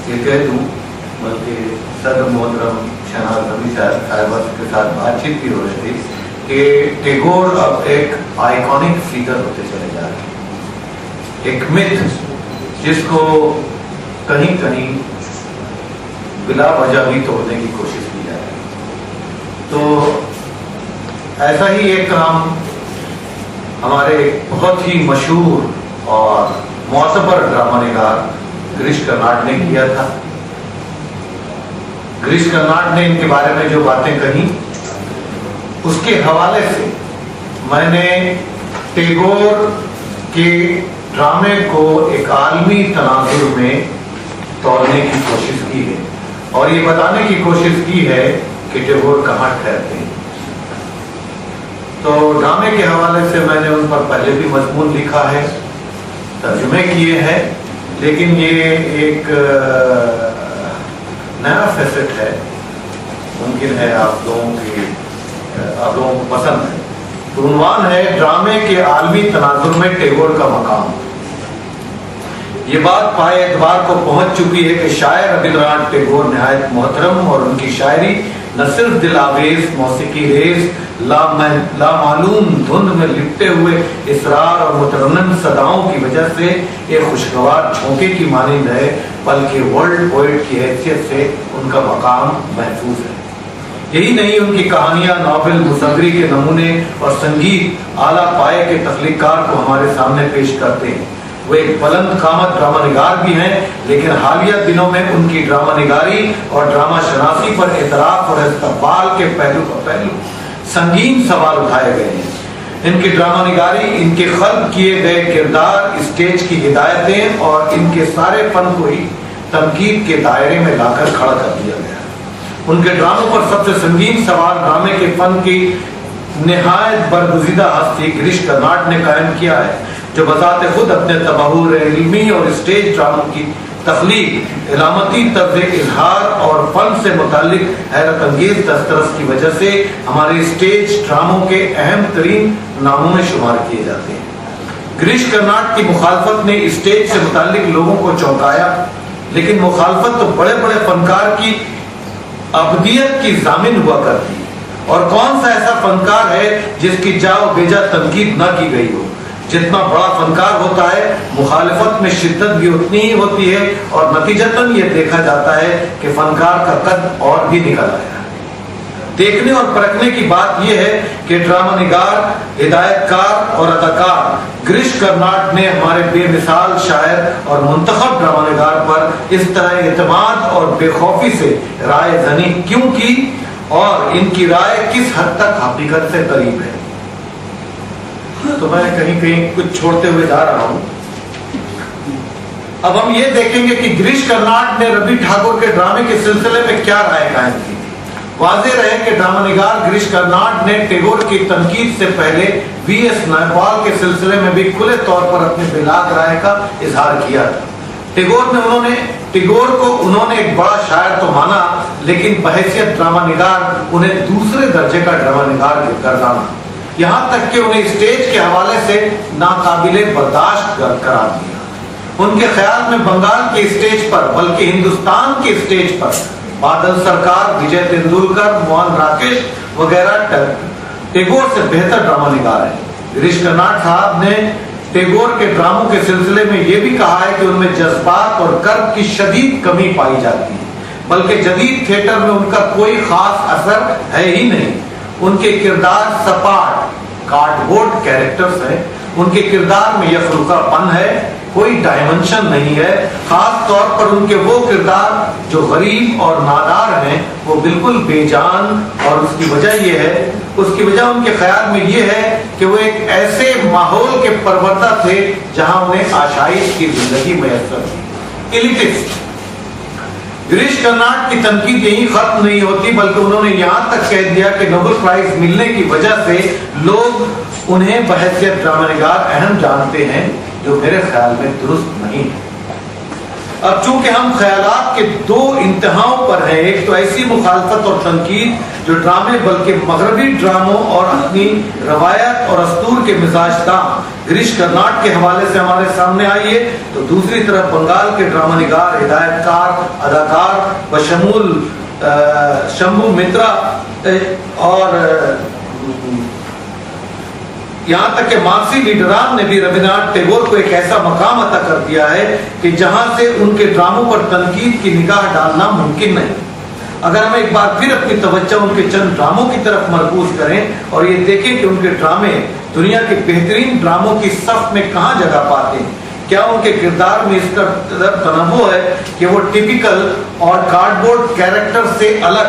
یہ کہہ دوں بلکہ صدر محترم شہناز نبی صاحبہ کے ساتھ بات چیت بھی ہو رہی تھی کہ ٹیگور اب ایک آئیکونک فگر ہوتے چلے جا رہے ہیں، ایک متھ جس کو کہیں کہیں بلا وجہ بھی توڑنے کی کوشش کی جا رہی ہے۔ تو ایسا ہی ایک کام ہمارے بہت ہی مشہور اور معتبر ڈرامہ نگار گریش کرناڈ نے کیا تھا۔ گریش کرناڈ نے ان کے بارے میں جو باتیں کہیں اس کے حوالے سے میں نے ٹیگور کے ڈرامے کو ایک عالمی تناظر میں توڑنے کی کوشش کی ہے اور یہ بتانے کی کوشش کی ہے کہ ٹیگور کہاں ٹھہرتے ہیں۔ تو ڈرامے کے حوالے سے میں نے ان پر پہلے بھی مضمون لکھا ہے، ترجمے کیے ہیں، لیکن یہ ایک نیا فیسٹ ہے، ممکن ہے آپ لوگوں کو پسند ہے۔ تو عنوان ہے ڈرامے کے عالمی تناظر میں ٹیگور کا مقام۔ یہ بات پائے اعتبار کو پہنچ چکی ہے کہ شاعر ربندر ناتھ ٹیگور نہایت محترم اور ان کی شاعری نہ صرف دل آویز، موسیقی ریز، لامعلوم دھند میں لپٹے ہوئے اسرار اور مترنم صداؤں کی وجہ سے ایک خوشگوار جھونکے کی مانند ہے، بلکہ ورلڈ پوئٹ کی حیثیت سے ان کا مقام محفوظ ہے۔ یہی نہیں، ان کی کہانیاں، ناول، مصوری کے نمونے اور سنگیت اعلیٰ پائے کے تخلیقات کو ہمارے سامنے پیش کرتے ہیں۔ وہ ایک بلند قامت ڈرامہ نگار بھی ہیں، لیکن حالیہ دنوں میں ان کی ڈرامہ نگاری اور ڈرامہ شناسی پر اعتراف اور استقبال کے پہلو سنگین سوال اٹھائے گئے ہیں۔ ان کی ڈرامہ نگاری، ان کے خلق کیے گئے کردار، اسٹیج کی ہدایتیں اور ان کے سارے فن کو ہی تنقید کے دائرے میں لا کر کھڑا کر دیا گیا ہے۔ ان کے ڈراموں پر سب سے سنگین سوال ڈرامے کے فن کی نہایت برگزیدہ ہستی گریش کرناڈ نے قائم کیا ہے، جو بذات خود اپنے تبہر علمی اور اسٹیج ڈراموں کی تخلیق، علامتی طرز اظہار اور فن سے متعلق حیرت انگیز دسترس کی وجہ سے ہمارے اسٹیج ڈراموں کے اہم ترین ناموں میں شمار کیے جاتے ہیں۔ گریش کرناڈ کی مخالفت نے اسٹیج سے متعلق لوگوں کو چونکایا، لیکن مخالفت تو بڑے بڑے فنکار کی ابدیت کی ضامن ہوا کرتی ہے، اور کون سا ایسا فنکار ہے جس کی جاؤ بیجا تنقید نہ کی گئی ہو۔ جتنا بڑا فنکار ہوتا ہے، مخالفت میں شدت بھی اتنی ہی ہوتی ہے، اور نتیجتاً یہ دیکھا جاتا ہے کہ فنکار کا قد اور بھی نکل آیا ہے۔ دیکھنے اور پرکھنے کی بات یہ ہے کہ ڈرامہ نگار، ہدایت کار اور اداکار گریش کرناڈ نے ہمارے بے مثال شاعر اور منتخب ڈرامہ نگار پر اس طرح اعتماد اور بے خوفی سے رائے زنی کیوں کی، اور ان کی رائے کس حد تک حقیقت سے قریب ہے۔ تو میں کہیں کہیں کچھ چھوڑتے ہوئے جا رہا ہوں۔ اب ہم یہ دیکھیں گے کہ گریش کرناڈ نے ربی ٹھاکر کے ڈرامے کے سلسلے میں کیا رائے قائم کی۔ واضح رہے کہ ڈرامہ نگار گریش کرناڈ نے ٹیگور کی تنقید سے پہلے وی ایس نائپال کے سلسلے میں بھی کھلے طور پر اپنی بلاگ رائے کا اظہار کیا تھا۔ ٹیگور کو انہوں نے ایک بڑا شاعر تو مانا، لیکن بحیثیت ڈرامہ نگار انہیں دوسرے درجے کا ڈرامہ نگار گردانا، یہاں تک کہ انہیں اسٹیج کے حوالے سے ناقابل برداشت قرار دیا۔ ان کے خیال میں بنگال کے اسٹیج پر، بلکہ ہندوستان کے اسٹیج پر بادل سرکار، وجے تندولکر، موہن راکیش وغیرہ ٹیگور سے بہتر ڈرامہ نگار ہیں۔ گریش کرناڈ صاحب نے ٹیگور کے ڈراموں کے سلسلے میں یہ بھی کہا ہے کہ ان میں جذبات اور کرب کی شدید کمی پائی جاتی ہے، بلکہ جدید تھیٹر میں ان کا کوئی خاص اثر ہے ہی نہیں۔ ان کے کردار سپاٹ کارڈ بورڈ کیریکٹرز ہیں، ان کے کردار میں یکرخا پن ہے، کوئی ڈائمنشن نہیں ہے۔ خاص طور پر ان کے وہ کردار جو غریب اور نادار ہیں وہ بالکل بے جان، اور اس کی وجہ ان کے خیال میں یہ ہے کہ وہ ایک ایسے ماحول کے پروردہ تھے جہاں انہیں آشائش کی زندگی میسر تھی۔ ایلیٹسٹ۔ گریش کرناڈ کی تنقید یہیں ختم نہیں ہوتی، بلکہ انہوں نے یہاں تک کہہ دیا کہ نوبل پرائز ملنے کی وجہ سے لوگ انہیں بحیثیت ڈرامہ نگار اہم جانتے ہیں، جو میرے خیال میں درست نہیں ہے۔ اب چونکہ ہم خیالات کے دو انتہاؤں پر ہیں، ایک تو ایسی مخالفت اور تنقید جو ڈرامے بلکہ مغربی ڈراموں اور اپنی روایت اور اسطور کے مزاج داں گریش کرناٹ کے حوالے سے ہمارے سامنے آئی ہے، تو دوسری طرف بنگال کے ڈرامہ نگار، ہدایت کار، اداکار بشمول شمبھو مترا اور یہاں تک کہ مارکسی لیڈران نے بھی ربندر ناتھ ٹیگور کو ایک ایسا مقام عطا کر دیا ہے کہ جہاں سے ان کے ڈراموں پر تنقید کی نگاہ ڈالنا ممکن نہیں۔ اگر ہم ایک بار پھر اپنی توجہ ان کے چند ڈراموں کی طرف مرکوز کریں اور یہ دیکھیں کہ ان کے ڈرامے دنیا کے بہترین ڈراموں کی صف میں کہاں جگہ پاتے ہیں، کیا ان کے کردار میں اس کا تنوع ہے کہ وہ ٹیپیکل اور کارڈ بورڈ کیریکٹر سے الگ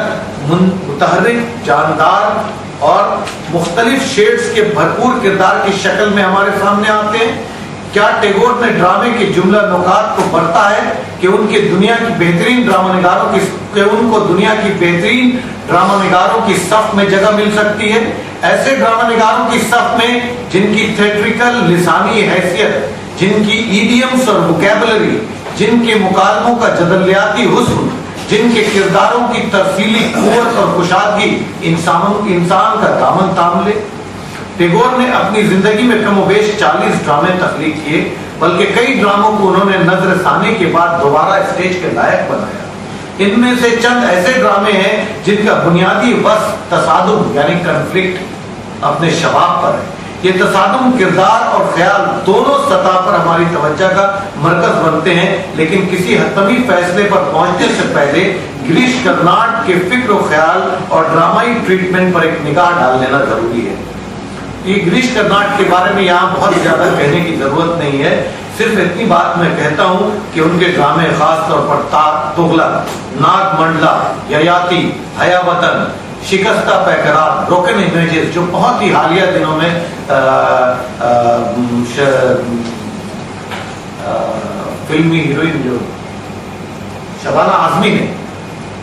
متحرک، جاندار اور مختلف شیڈز کے بھرپور کردار کی شکل میں ہمارے سامنے آتے ہیں؟ کیا ٹیگور نے ڈرامے کے جملہ نکات کو بڑھتا ہے کہ ان کے دنیا کی بہترین ڈرامہ نگاروں کی صف میں جگہ مل سکتی ہے؟ ایسے ڈرامہ نگاروں کی صف میں جن کی تھیٹریکل لسانی حیثیت، جن کی ایڈیمز اور ووکیبلری، جن کے مکالموں کا جدلیاتی حسن، جن کے کرداروں کی ترسیلی قوت اور کشادگی انسان کا دامن تھام لے۔ ٹیگور نے اپنی زندگی میں کم و بیش 40 ڈرامے تخلیق کیے، بلکہ کئی ڈراموں کو انہوں نے نظر ثانی کے بعد دوبارہ اسٹیج کے لائق بنایا۔ ان میں سے چند ایسے ڈرامے ہیں جن کا بنیادی وصف تصادم یعنی کنفلکٹ اپنے شباب پر ہے۔ یہ تصادم کردار اور خیال دونوں سطح پر ہماری توجہ کا مرکز بنتے ہیں، لیکن کسی حتمی فیصلے پر پہنچنے سے پہلے گریش کرناٹ کے فکر و خیال اور ڈرامائی ٹریٹمنٹ پر ایک نگاہ ڈال لینا ضروری ہے۔ یہ گریش کرناٹ کے بارے میں یہاں بہت زیادہ کہنے کی ضرورت نہیں ہے، صرف اتنی بات میں کہتا ہوں کہ ان کے ڈرامے خاص طور پر تغلق، ناگ منڈلا، ییاتی، حیا وطن، شکستہ پیکرات، بروکن امیجز، جو بہت ہی حالیہ دنوں میں فلمی ہیروئن جو شبانہ اعظمی نے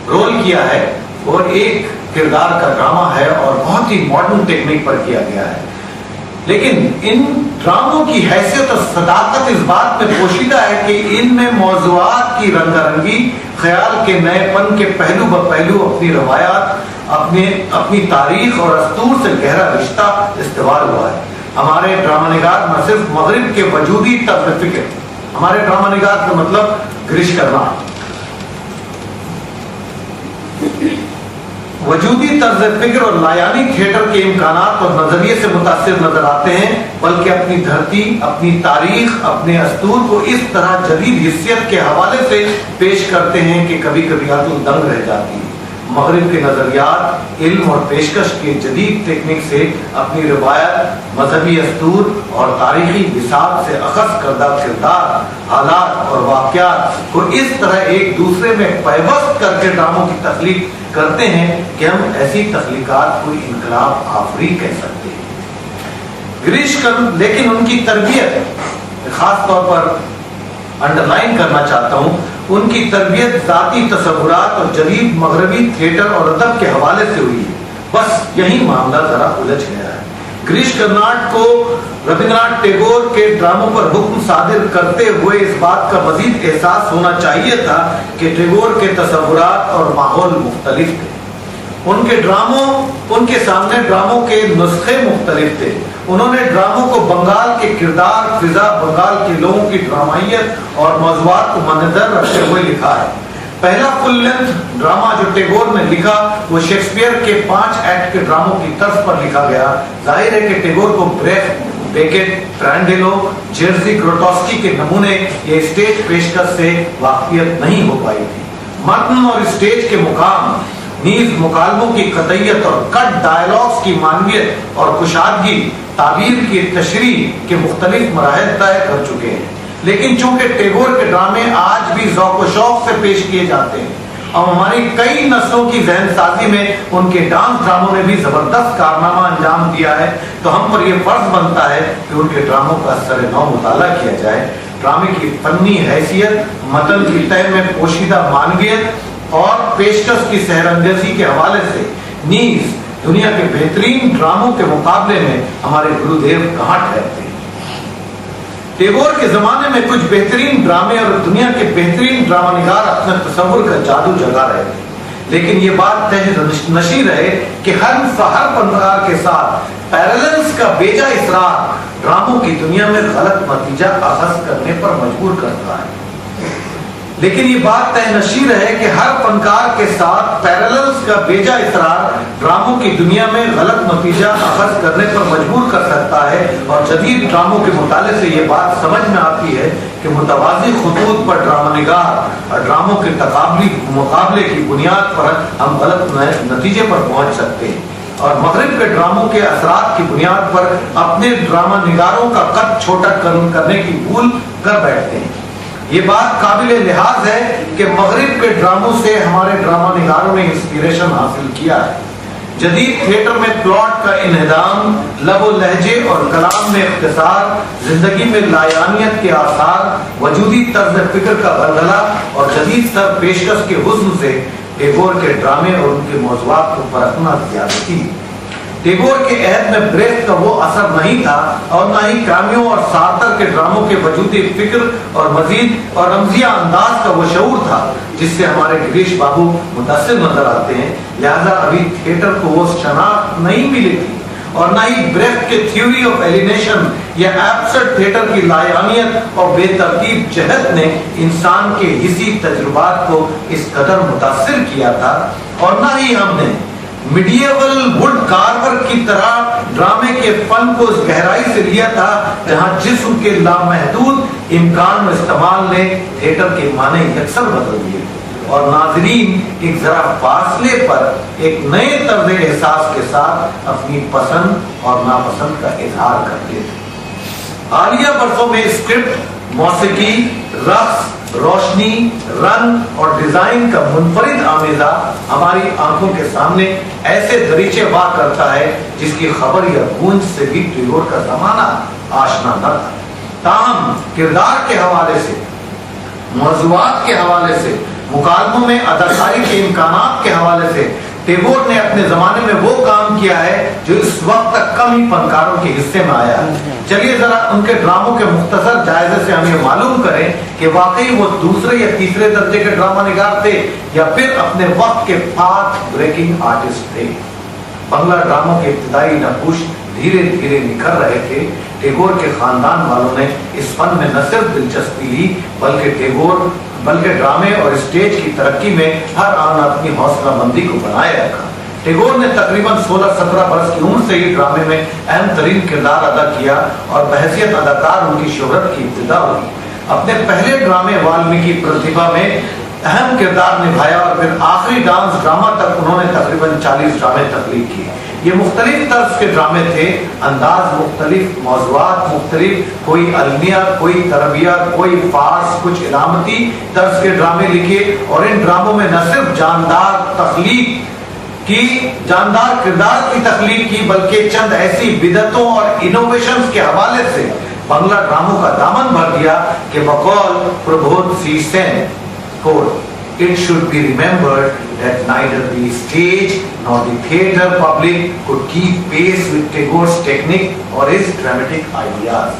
رول کیا ہے، اور ایک کردار کا ڈرامہ ہے اور بہت ہی ماڈرن ٹیکنیک پر کیا گیا ہے۔ لیکن ان ڈراموں کی حیثیت اور صداقت اس بات میں پوشیدہ ہے کہ ان میں موضوعات کی رنگا رنگی، خیال کے نئے پن کے پہلو بہ پہلو، اپنی روایات، اپنی تاریخ اور اسطور سے گہرا رشتہ استوار ہوا ہے۔ ہمارے ڈرامہ نگار نہ صرف مغرب کے وجودی طرز فکر، ہمارے ڈرامہ نگار کا مطلب گریش کرناٹ وجودی طرز فکر اور لایانی تھیٹر کے امکانات اور نظریے سے متاثر نظر آتے ہیں، بلکہ اپنی دھرتی، اپنی تاریخ، اپنے اسطور کو اس طرح جدید حیثیت کے حوالے سے پیش کرتے ہیں کہ کبھی کبھی عقل دنگ رہ جاتی ہے۔ مغرب کے نظریات، علم اور پیشکش کی جدید ٹیکنیک سے اپنی روایت، مذہبی اسطور اور تاریخی بساط سے اخذ کردہ کردار، حالات اور واقعات کو اس طرح ایک دوسرے میں پیوست کر کے ڈراموں کی تخلیق کرتے ہیں کہ ہم ایسی تخلیقات کو انقلاب آفری کہہ سکتے ہیں۔ لیکن ان کی تربیت خاص طور پر انڈر لائن کرنا چاہتا ہوں، ان کی تربیت ذاتی تصورات اور جدید مغربی تھیٹر اور ادب کے حوالے سے ہوئی ہے۔ بس یہی معاملہ ذرا الجھ گیا ہے۔ گریش کرناٹ کو ربندر ناتھ ٹیگور کے ڈراموں پر حکم صادر کرتے ہوئے اس بات کا مزید احساس ہونا چاہیے تھا کہ ٹیگور کے تصورات اور ماحول مختلف تھے۔ ان کے سامنے ڈراموں کے نسخے مختلف تھے۔ انہوں نے ڈراموں کو بنگال کے کردار، فضا، بنگال کے لوگوں کی ڈرامائیت اور موضوعات کو مدنظر رکھتے ہوئے لکھا ہے۔ پہلا فل لینتھ ڈرامہ جو ٹیگور نے لکھا وہ شیکسپیئر کے 5 ایکٹ کے ڈراموں کی طرز پر لکھا گیا۔ ظاہر ہے کہ ٹیگور کو بریخت، بیکٹ، پرانڈیلو، جیرزی گروٹوسکی کے نمونے یہ اسٹیج پیشکش سے واقفیت نہیں ہو پائی تھی۔ متن اور اسٹیج کے مقام، نیز مکالموں کی قطعیت اور کٹ ڈائلاگز کی معنویت اور کشادگی تعبیر کی تشریح کے مختلف مراحل طے کر چکے ہیں۔ لیکن چونکہ ٹیگور کے ڈرامے آج بھی ذوق و شوق سے پیش کیے جاتے ہیں اور ہماری کئی نسلوں کی ذہن سازی میں ان کے ڈانس ڈراموں نے بھی زبردست کارنامہ انجام دیا ہے، تو ہم پر یہ فرض بنتا ہے کہ ان کے ڈراموں کا سر نو مطالعہ کیا جائے۔ ڈرامے کی فنی حیثیت، متن کی طے میں پوشیدہ معنویت اور پیشکش کی سحرانگیزی کے حوالے سے نیز دنیا کے بہترین ڈراموں کے مقابلے میں ہمارے گرودیو کہاں ٹھہرتے ہیں۔ ٹیگور کے زمانے میں کچھ بہترین ڈرامے اور دنیا کے بہترین ڈرامہ نگار اپنے تصور کا جادو جگا رہے تھے، لیکن یہ بات طے نشین ہے کہ ہر فنکار کے ساتھ پیرللز کا بیجا اصرار ڈراموں کی دنیا میں غلط نتیجہ اخذ کرنے پر مجبور کرتا ہے۔ لیکن یہ بات طے نشین ہے کہ ہر فنکار کے ساتھ پیرللز کا بیجا اصرار ڈراموں کی دنیا میں غلط نتیجہ اخذ کرنے پر مجبور کر سکتا ہے، اور جدید ڈراموں کے مطالعے سے یہ بات سمجھ میں آتی ہے کہ متوازی خطوط پر ڈرامہ نگار اور ڈراموں کے مقابلے کی بنیاد پر ہم غلط نتیجے پر پہنچ سکتے ہیں، اور مغرب کے ڈراموں کے اثرات کی بنیاد پر اپنے ڈرامہ نگاروں کا قد چھوٹا کرنے کی بھول کر بیٹھتے ہیں۔ یہ بات قابل لحاظ ہے کہ مغرب کے ڈراموں سے ہمارے ڈرامہ نگاروں نے انسپیریشن حاصل کیا ہے۔ جدید تھیٹر میں پلاٹ کا انہدام، لب و لہجے اور کلام میں اختصار، زندگی میں لایانیت کے آثار، وجودی طرز فکر کا بلغلہ اور جدید تر پیشکش کے حسن سے ٹیگور کے ڈرامے اور ان کے موضوعات کو پرکھنا زیادتی۔ ٹیگور کے عہد میں بریخت کا وہ اثر نہیں تھا، اور نہ ہی کامیوں اور سارتر کے ڈراموں کے وجودی فکر اور مزید اور رمزیہ انداز کا وہ شعور تھا جس سے ہمارے گریش بابو متاثر نظر آتے ہیں، لہذا ابھی تھیٹر کو وہ شناخت نہیں ملی تھی، اور نہ ہی بریخت کے تھیوری آف ایلینیشن یا ایبسرڈ تھیٹر کی لایانیت اور بے ترتیب جہت نے انسان کے حسی تجربات کو اس قدر متاثر کیا تھا، اور نہ ہی ہم نے میڈیول وڈ کارور کی طرح ڈرامے کے فن کو اس گہرائی سے لیا تھا جہاں جسم کے لامحدود امکان و استعمال نے تھیٹر کے معنی یکسر بدل دیے، اور ناظرین ایک ذرا فاصلے پر ایک نئے طرز احساس کے ساتھ اپنی پسند اور ناپسند کا اظہار کرتے تھے۔ حالیہ برسوں میں اسکرپٹ، موسیقی، رقص، روشنی، رنگ اور ڈیزائن کا منفرد آمیزہ ہماری آنکھوں کے سامنے ایسے دریچے واہ کرتا ہے جس کی خبر یا گونج سے بھی ٹیگور کا زمانہ آشنا نہ تھا۔ تاہم کردار کے حوالے سے، موضوعات کے حوالے سے، مکالموں میں اداکاری کے امکانات کے حوالے سے ٹیگور نے اپنے زمانے میں وہ کام کیا ہے جو اس وقت تک کم ہی فنکاروں کے حصے میں آیا ہے۔ چلیے ذرا ان کے ڈراموں کے مختصر جائزے سے ہم یہ معلوم کریں کہ واقعی وہ دوسرے یا تیسرے درجے کے ڈرامہ نگار تھے یا پھر اپنے وقت کے پاتھ بریکنگ آرٹسٹ تھے۔ بنگلہ ڈراموں کے ابتدائی نقوش دھیرے دھیرے نکھر رہے تھے۔ ٹیگور کے خاندان والوں نے اس فن میں نہ صرف دلچسپی لی بلکہ ڈرامے اور اسٹیج کی ترقی میں ہر آن اپنی حوصلہ مندی کو بنائے رکھا۔ ٹیگور نے تقریباً 16-17 برس کی عمر سے ہی ڈرامے میں اہم ترین کردار ادا کیا، اور بحیثیت اداکار ان کی شہرت کی ابتدا ہوئی۔ اپنے پہلے ڈرامے والمیکی پرتیبھا میں اہم کردار نبھایا، اور پھر آخری ڈانس ڈرامہ تک انہوں نے تقریباً 40 ڈرامے تخلیق کیے۔ یہ مختلف طرز کے ڈرامے تھے، انداز مختلف، موضوعات مختلف، کوئی المیہ، کوئی تربیت، کوئی فارس، کچھ علامتی طرز کے ڈرامے لکھے، اور ان ڈراموں میں نہ صرف جاندار کردار کی تخلیق کی بلکہ چند ایسی بدعتوں اور انوویشنز کے حوالے سے بنگلہ ڈراموں کا دامن بھر دیا کہ بقول پربودھ سی سین It should be remembered that neither the stage nor the theatre public could keep pace with Tagore's technique or his dramatic ideas.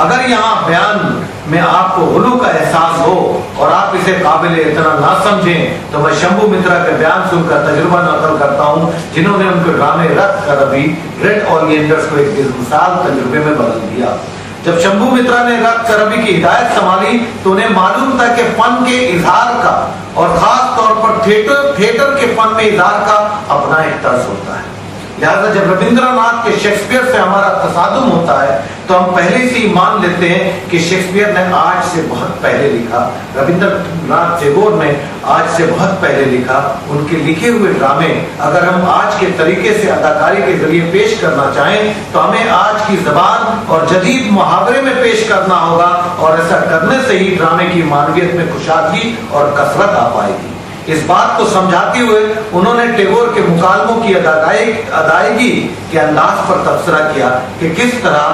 اگر یہاں بیان میں آپ کو غلو کا احساس ہو اور آپ اسے قابل اعتنا نہ سمجھیں تو میں شمبھو مترا کے بیان سن کر تجربہ نقل کرتا ہوں، جنہوں نے ان کے ڈرامے رت کربی ریڈ اورینٹرز کو ایک مثال تجربے میں بدل دیا۔ جب شمبھو مترا نے رت کربی کی ہدایت سنبھالی تو انہیں معلوم تھا کہ فن کے اظہار کا اور خاص طور پر تھیٹر کے فن میں اظہار کا اپنا ایک طرز ہوتا ہے۔ لہذا جب ربندر ناتھ کے شیکسپیئر سے ہمارا تصادم ہوتا ہے تو ہم پہلے سے ہی مان لیتے ہیں کہ شیکسپیئر نے آج سے بہت پہلے لکھا، ربندر ناتھ ٹیگور نے آج سے بہت پہلے لکھا۔ ان کے لکھے ہوئے ڈرامے اگر ہم آج کے طریقے سے اداکاری کے ذریعے پیش کرنا چاہیں تو ہمیں آج کی زبان اور جدید محاورے میں پیش کرنا ہوگا، اور ایسا کرنے سے ہی ڈرامے کی معنویت میں کشادگی اور کثرت آ پائے گی۔ اس بات کو سمجھاتے ہوئے انہوں نے ٹیگور کے مکالموں کی ادائیگی کے انداز پر تبصرہ کیا کہ کس طرح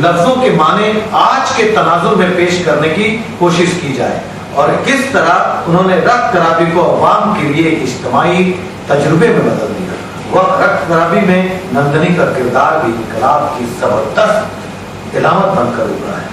لفظوں کے معنی آج کے تناظر میں پیش کرنے کی کوشش کی جائے، اور کس طرح انہوں نے رت کرابی کو عوام کے لیے ایک اجتماعی تجربے میں بدل دیا۔ وہ رت کرابی میں نندنی کا کردار بھی انقلاب کی زبردست علامت بن کر ابھرا ہے.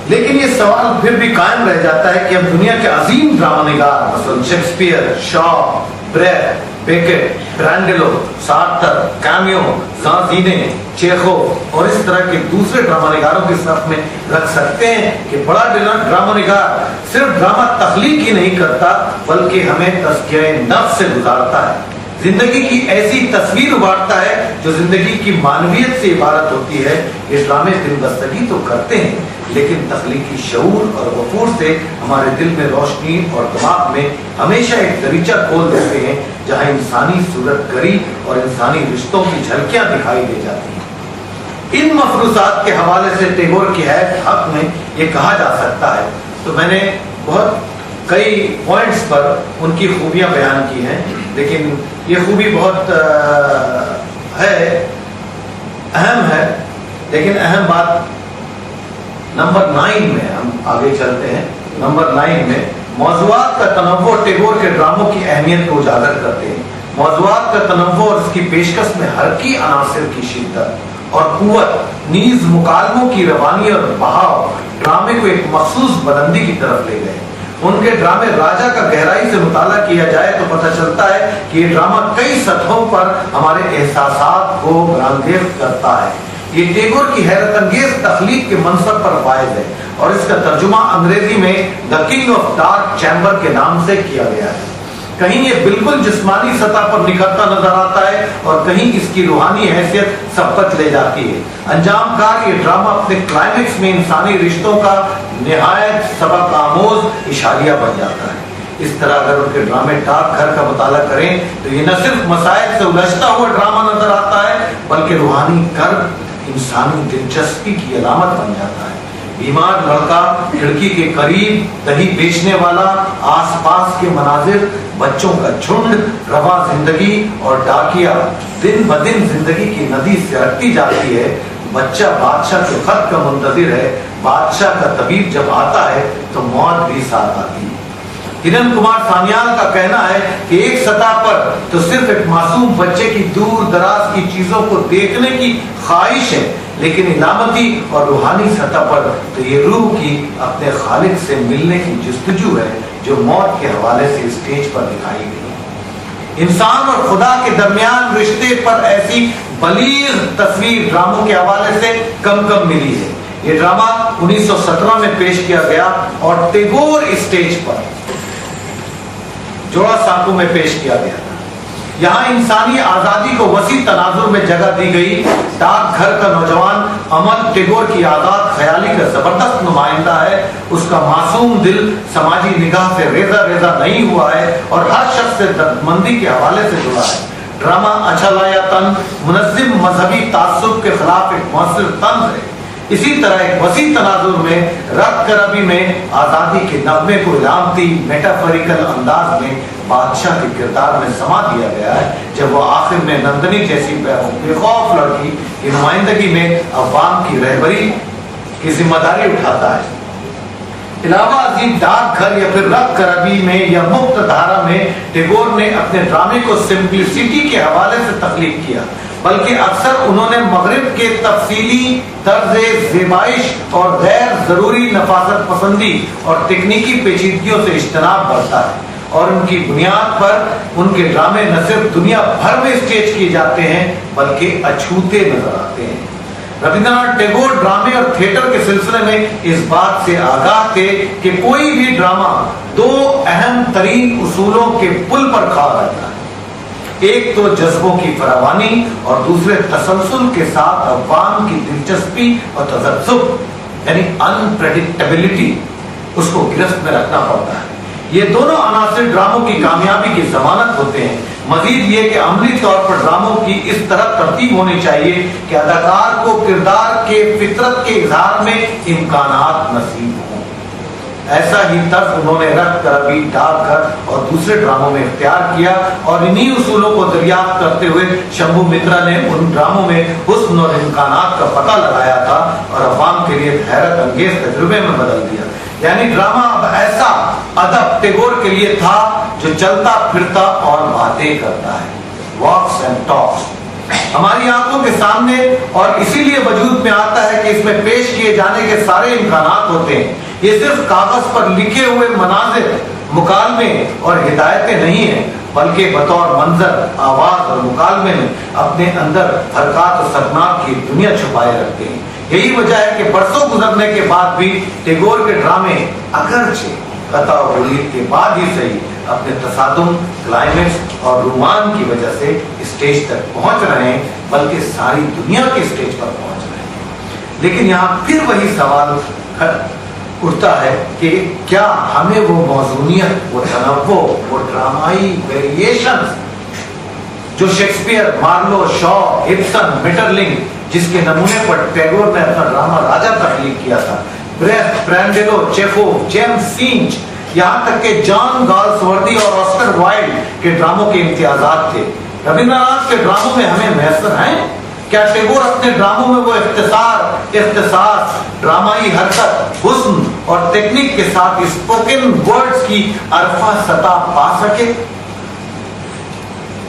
لیکن یہ سوال پھر بھی قائم رہ جاتا ہے کہ اب دنیا کے عظیم ڈرامہ نگار مثلا Shakespeare, Shaw, Brecht, Beckett, Pirandello, Sartre, Camus, زانزینے، چیخو اور اس طرح کے دوسرے ڈرامہ نگاروں کے صف میں رکھ سکتے ہیں کہ بڑا ڈرامہ نگار صرف ڈرامہ تخلیق ہی نہیں کرتا بلکہ ہمیں تزکیہ نفس سے گزارتا ہے، زندگی کی ایسی تصویر ابھارتا ہے جو زندگی کی معنویت سے عبارت ہوتی ہے. یہ ڈرامے دل بستگی تو کرتے ہیں لیکن تخلیقی شعور اور وقور سے ہمارے دل میں روشنی اور دماغ میں ہمیشہ ایک دریچہ کھول دیتے ہیں جہاں انسانی صورت گری اور انسانی رشتوں کی جھلکیاں دکھائی دے جاتی ہیں. ان مفروضات کے حوالے سے ٹیگور کے حق میں یہ کہا جا سکتا ہے. تو میں نے بہت کئی پوائنٹس پر ان کی خوبیاں بیان کی ہیں، لیکن یہ خوبی بہت اہم ہے. لیکن اہم بات نمبر 9 میں ہم آگے چلتے ہیں. نمبر 9 میں موضوعات کا تنوع ٹیگور کے ڈراموں کی اہمیت کو اجاگر کرتے ہیں. موضوعات کا تنوع اور اس کی پیشکش میں حرکی عناصر کی شدت اور قوت نیز مکالموں کی روانی اور بہاؤ ڈرامے کو ایک مخصوص بلندی کی طرف لے گئے. ان کے ڈرامے راجا کا گہرائی سے مطالعہ کیا جائے تو پتہ چلتا ہے کہ یہ ڈرامہ کئی سطحوں پر ہمارے احساسات کو برانگیز کرتا ہے. یہ ٹیگور کی حیرت انگیز تخلیق کے منصب پر فائز ہے اور اس کا ترجمہ انگریزی میں the king of dark chamber کے نام سے کیا گیا ہے. کہیں یہ بالکل جسمانی سطح پر نکھرتا نظر آتا ہے اور کہیں اس کی روحانی حیثیت سبقت لے جاتی ہے. انجام کار یہ ڈرامہ اپنے کلائمیکس میں انسانی رشتوں کا نہایت سبق آموز اشاریہ بن جاتا ہے. اس طرح اگر ان کے ڈرامے ڈارک گھر کا مطالعہ کریں تو یہ نہ صرف مسائل سے الجھتا ہوا ڈرامہ نظر آتا ہے بلکہ روحانی کرب انسانی دلچسپی کی علامت بن جاتا ہے. بیمار لڑکا کھڑکی کے قریب، دہی بیچنے والا، آس پاس کے مناظر، بچوں کا جھنڈ، رواں زندگی اور ڈاکیا دن بدن زندگی کی ندی سرکتی جاتی ہے. بچہ بادشاہ کے خط کا منتظر ہے، بادشاہ کا طبیب جب آتا ہے تو موت بھی ساتھ آتی ہے. کرن کمار سانیال کا کہنا ہے کہ ایک سطح پر تو صرف ایک معصوم بچے کی دور دراز کی چیزوں کو دیکھنے کی خواہش ہے، لیکن علامتی اور روحانی سطح پر تو یہ روح کی اپنے خالق سے ملنے کی جستجو ہے جو موت کے حوالے سے اسٹیج پر دکھائی گئی. انسان اور خدا کے درمیان رشتے پر ایسی بلیغ تصویر ڈراموں کے حوالے سے کم ملی ہے. یہ ڈرامہ 1917 میں پیش کیا گیا اور ٹیگور اسٹیج پر جوڑا سانکو میں پیش کیا گیا تھا. یہاں انسانی آزادی کو وسیع تناظر میں جگہ دی گئی. ڈاک گھر کا نوجوان عمل ٹیگور کی آزاد خیالی کا زبردست نمائندہ ہے. اس کا معصوم دل سماجی نگاہ سے ریزہ ریزہ نہیں ہوا ہے اور ہر شخص سے دردمندی کے حوالے سے جڑا ہے. ڈرامہ اچھا لایا تن منظم مذہبی تعصب کے خلاف ایک مؤثر طنز ہے. اسی طرح ایک وسیع تناظر میں رت کربی میں آزادی کے نغمے کو علامتی میٹافوریکل انداز میں بادشاہ کے کردار میں سما دیا گیا ہے جب وہ آخر میں نندنی جیسی بے خوف لڑکی کی نمائندگی میں عوام کی رہبری کی ذمہ داری اٹھاتا ہے. علاوہ ازیں ڈاک گھر یا پھر رت کربی میں یا مکت دھارا میں ٹیگور نے اپنے ڈرامے کو سمپلسٹی کے حوالے سے تخلیق کیا، بلکہ اکثر انہوں نے مغرب کے تفصیلی طرز زیبائش اور غیر ضروری نفاست پسندی اور تکنیکی پیچیدگیوں سے اجتناب برتا ہے اور ان کی بنیاد پر ان کے ڈرامے نہ صرف دنیا بھر میں اسٹیج کیے جاتے ہیں بلکہ اچھوتے نظر آتے ہیں. ربندر ناتھ ٹیگور ڈرامے اور تھیٹر کے سلسلے میں اس بات سے آگاہ تھے کہ کوئی بھی ڈرامہ دو اہم ترین اصولوں کے پل پر کھڑا رہتا ہے. ایک تو جذبوں کی فراوانی اور دوسرے تسلسل کے ساتھ عوام کی دلچسپی اور تذبذب یعنی انپریڈکٹیبلٹی اس کو گرفت میں رکھنا پڑتا ہے. یہ دونوں عناصر ڈراموں کی کامیابی کی ضمانت ہوتے ہیں. مزید یہ کہ عملی طور پر ڈراموں کی اس طرح ترتیب ہونی چاہیے کہ اداکار کو کردار کے فطرت کے اظہار میں امکانات نصیب ہوں. ایسا ہی طرز انہوں نے رت کربی، ڈاک گھر اور دوسرے ڈراموں میں اختیار کیا اور انہی اصولوں کو دریافت کرتے ہوئے شمبھو مترا نے ان ڈراموں میں حسن اور امکانات کا پتہ لگایا تھا اور عوام کے لیے حیرت انگیز تجربے میں بدل دیا. یعنی ڈرامہ اب ایسا ادب ٹیگور کے لیے تھا جو چلتا پھرتا اور باتیں کرتا ہے، واکس اینڈ ٹاکس. ہماری آنکھوں کے سامنے اور اسی لیے وجود میں آتا ہے کہ اس میں پیش کیے جانے کے سارے امکانات ہوتے ہیں. یہ صرف کاغذ پر لکھے ہوئے مناظر، مکالمے اور ہدایتیں نہیں ہیں، بلکہ بطور منظر، آواز اور مکالمے میں اپنے اندر حرکات و سکنات کی دنیا چھپائے رکھتے ہیں. یہی وجہ ہے کہ برسوں گزرنے کے بعد بھی ٹیگور کے ڈرامے اگرچہ قطع و غلیظ کے بعد ہی صحیح اپنے تصادم، کلائمیکس اور رومان کی وجہ سے اسٹیج تک پہنچ رہے ہیں، بلکہ ساری دنیا کے اسٹیج پر پہنچ رہے ہیں. لیکن یہاں پھر وہی سوال اٹھتا ہے کہ کیا ہمیں وہ موزونیت، وہ تنوع، وہ ڈرامائی ویریشنز جو شیکسپیئر، مارلو، شاء، ابسن، میٹرلنگ جس کے نمونے پر ٹیگور نے اپنا ڈرامہ راجا تخلیق کیا تھا، بریخت، پرینڈیلو، چیخوف، جیمز سینچ، یہاں تک کہ جان گالسوردی اور آسکر وائلڈ کے ڈراموں کے امتیازات تھے، ربندر ناتھ کے ڈراموں میں ہمیں میسر ہیں؟ کیا ٹیگور اپنے ڈراموں میں وہ اختصاص، ڈرامائی حرکت، حسن اور ٹیکنیک کے ساتھ اسپوکن ورڈز کی عرفہ سطح پا سکے؟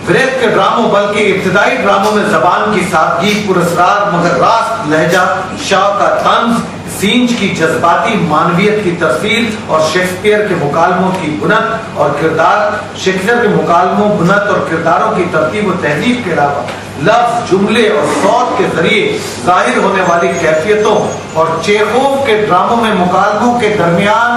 بریخت کے ڈراموں بلکہ ابتدائی ڈراموں میں زبان کی سادگی، پراسرار مگر راست لہجہ، شاء کا طنز، سینچ کی جذباتی معنویت کی تفصیل اور شیکسپیئر کے مکالموں کی بنت اور کرداروں کی ترتیب و تہذیب کے علاوہ لفظ، جملے اور صوت کے ذریعے ظاہر ہونے والی کیفیتوں اور چیخوف کے ڈراموں میں مکالموں کے درمیان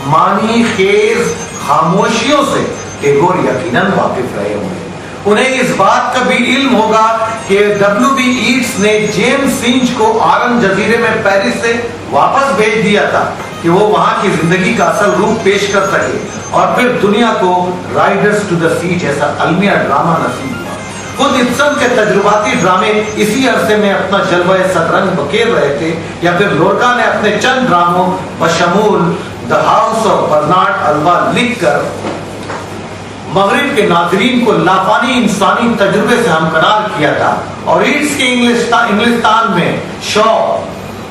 معنی خیز خاموشیوں سے ٹیگور یقیناً واقف رہے ہوں گے. انہیں اس بات کا بھی علم ہوگا کہ W.B. ایٹس نے جیمز سینچ کو آرن جزیرے میں پیرس سے واپس بھیج دیا تھا کہ وہ وہاں کی زندگی کا اصل روپ پیش کر سکے، اور پھر دنیا کو رائڈرز ٹو دا سی جیسا المیہ ڈرامہ نصیب ہوا. خود ابسن کے تجرباتی ڈرامے اسی عرصے میں اپنا جلوہ سترنگ بکھیر رہے تھے، یا پھر لورکا نے اپنے چند ڈراموں بشمول دا ہاؤس آف برنارڈ الوا لکھ کر مغرب کے ناظرین کو لافانی انسانی تجربے سے ہمکنار کیا تھا، اور ایڈس کے انگلستان میں شاء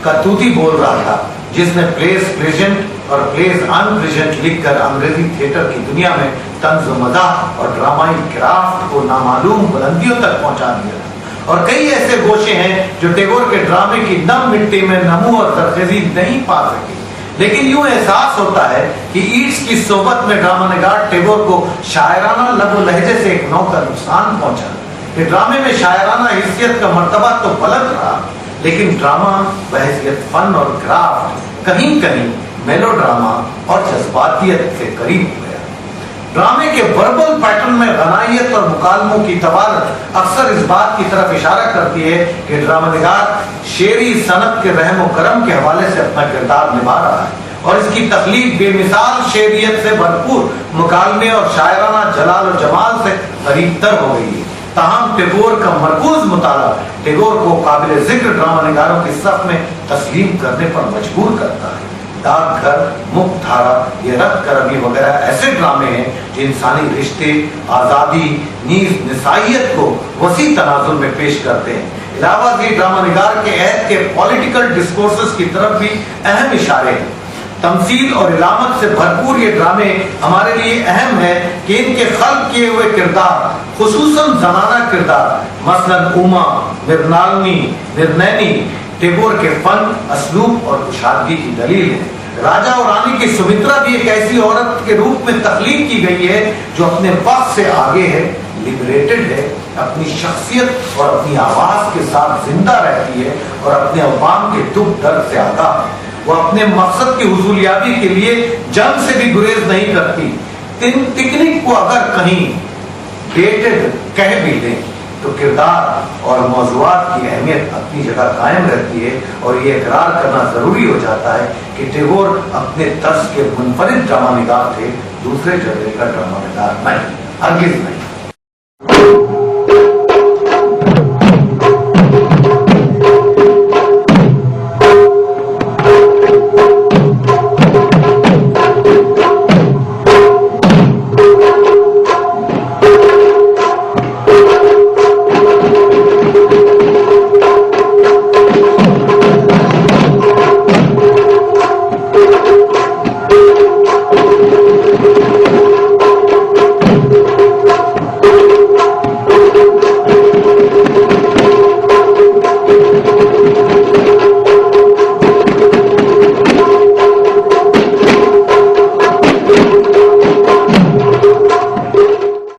کا طوطی بول رہا تھا جس نے پلیز پریزنٹ اور پلیز ان پریزنٹ لکھ کر انگریزی تھیٹر کی دنیا میں طنز و مزاح اور ڈرامائی کرافٹ کو نامعلوم بلندیوں تک پہنچا دیا تھا. اور کئی ایسے گوشے ہیں جو ٹیگور کے ڈرامے کی نم مٹی میں نمو اور زرخیزی نہیں پا سکے، لیکن یوں احساس ہوتا ہے کہ ایڈس کی صحبت میں ڈرامہ نگار ٹیگور کو شاعرانہ لب و لہجے سے ایک نوع کا نقصان پہنچا. کہ ڈرامے میں شاعرانہ حیثیت کا مرتبہ تو بلند رہا، لیکن ڈرامہ بحیثیت فن اور کرافٹ کہیں کہیں میلو ڈراما اور جذباتیت سے قریب ہو گیا. ڈرامے کے وربل پیٹرن میں غنائیت اور مکالموں کی توالت اکثر اس بات کی طرف اشارہ کرتی ہے کہ ڈرامہ نگار شعری صنعت کے رحم و کرم کے حوالے سے اپنا کردار نبھا رہا ہے، اور اس کی تخلیق بے مثال شعریت سے بھرپور مکالمے اور شاعرانہ جلال و جمال سے قریب تر ہو گئی ہے. تاہم ٹیگور کا مرکوز مطالعہ ٹیگور کو قابل ذکر ڈرامہ نگاروں کی صف میں تسلیم کرنے پر مجبور کرتا ہے. ڈاک گھر، مکھ دھارا، یہ رت کرمی وغیرہ ایسے ڈرامے ہیں جو انسانی رشتے، آزادی، نیز نسائیت کو وسیع تناظر میں پیش کرتے ہیں. علاوہ ازیں ڈرامہ نگار کے عہد کے پولیٹیکل ڈسکورسز کی طرف بھی اہم اشارے ہیں. تمثیل اور علامت سے بھرپور یہ ڈرامے ہمارے لیے اہم ہے کہ ان کے خلق کیے ہوئے کردار، خصوصاً زنانہ کردار، مثلاً اوما، مرنالنی، نرنینی، ٹیگور کے فن، اسلوب اور کشادگی کی دلیل ہے. راجا اور رانی کی سمترا بھی ایک ایسی عورت کے روپ میں تخلیق کی گئی ہے جو اپنے وقت سے آگے ہے، لبریٹڈ ہے، اپنی شخصیت اور اپنی آواز کے ساتھ زندہ رہتی ہے، اور اپنے عوام کے دکھ درد سے آگاہ ہے. وہ اپنے مقصد کی حصولیابی کے لیے جنگ سے بھی گریز نہیں کرتی. ٹیکنیک کو اگر کہیں ڈیٹڈ کہہ بھی دیں تو کردار اور موضوعات کی اہمیت اپنی جگہ قائم رہتی ہے، اور یہ اقرار کرنا ضروری ہو جاتا ہے کہ ٹیگور اپنے طرز کے منفرد ڈرامہ نگار تھے، دوسرے جگہ کا ڈرامہ نگار نہیں، ہرگز نہیں.